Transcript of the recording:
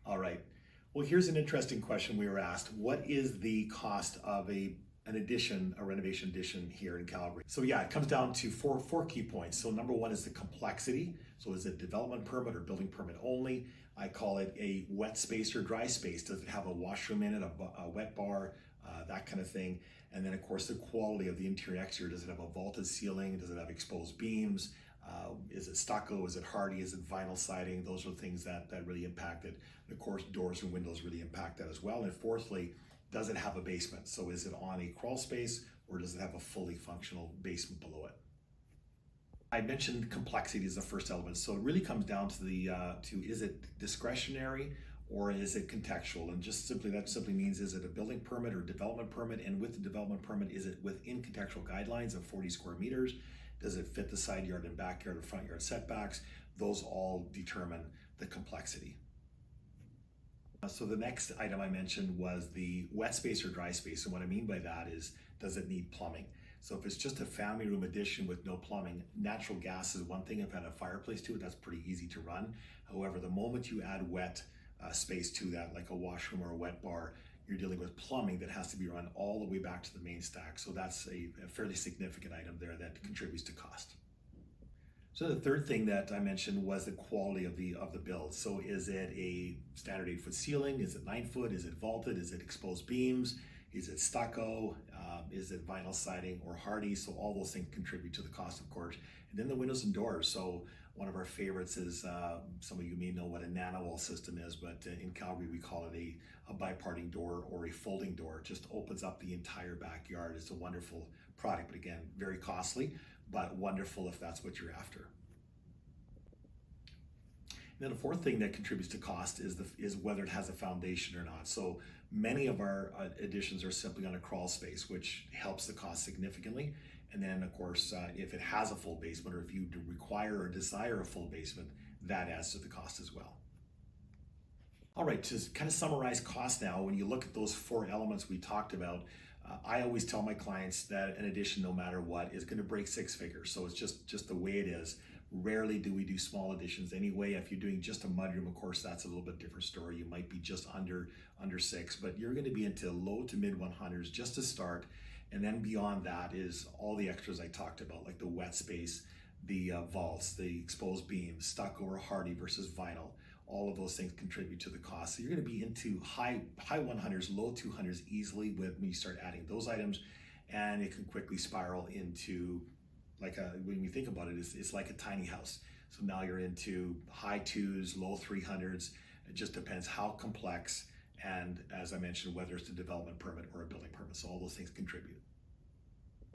All right. Well, here's an interesting question we were asked. What is the cost of an addition, a renovation addition here in Calgary? So yeah, it comes down to four key points. So number one is the complexity. So is it development permit or building permit only? I call it a wet space or dry space. Does it have a washroom in it, a wet bar, that kind of thing? And then of course the quality of the interior exterior. Does it have a vaulted ceiling? Does it have exposed beams? Is it stucco? Is it hardy? Is it vinyl siding? Those are the things that really impact it. And of course, doors and windows really impact that as well. And fourthly, does it have a basement? So is it on a crawl space or does it have a fully functional basement below it? I mentioned complexity as the first element. So it really comes down to is it discretionary or is it contextual? And just simply that simply means, is it a building permit or development permit? And with the development permit, is it within contextual guidelines of 40 square meters? Does it fit the side yard and backyard or front yard setbacks? Those all determine the complexity. So the next item I mentioned was the wet space or dry space. And what I mean by that is, does it need plumbing? So if it's just a family room addition with no plumbing, natural gas is one thing. If it had a fireplace to it, that's pretty easy to run. However, the moment you add wet space to that, like a washroom or a wet bar, you're dealing with plumbing that has to be run all the way back to the main stack. So that's a fairly significant item there that contributes to cost. So the third thing that I mentioned was the quality of the build. So is it a standard 8-foot ceiling? Is it 9 foot? Is it vaulted? Is it exposed beams? Is it stucco? Is it vinyl siding or hardy? So all those things contribute to the cost, of course. And then the windows and doors. So one of our favorites is, some of you may know what a nano-wall system is, but in Calgary we call it a biparting door or a folding door. It just opens up the entire backyard. It's a wonderful product, but again, very costly, but wonderful if that's what you're after. And then the fourth thing that contributes to cost is whether it has a foundation or not. So many of our additions are simply on a crawl space, which helps the cost significantly. And then of course, if it has a full basement or if you require or desire a full basement, that adds to the cost as well. All right, to kind of summarize cost now, when you look at those four elements we talked about, I always tell my clients that an addition, no matter what, is going to break 6 figures. So it's just the way it is. Rarely do we do small additions anyway. If you're doing just a mudroom, of course, that's a little bit different story. You might be just under 6, but you're going to be into low to mid 100s just to start. And then beyond that is all the extras I talked about, like the wet space, the vaults, the exposed beams, stucco or hardy versus vinyl. All of those things contribute to the cost. So you're going to be into high 100s, low 200s easily when you start adding those items, and it can quickly spiral into when we think about it, it's like a tiny house. So now you're into high 2s, low 300s. It just depends how complex, and as I mentioned, whether it's a development permit or a building permit. So all those things contribute.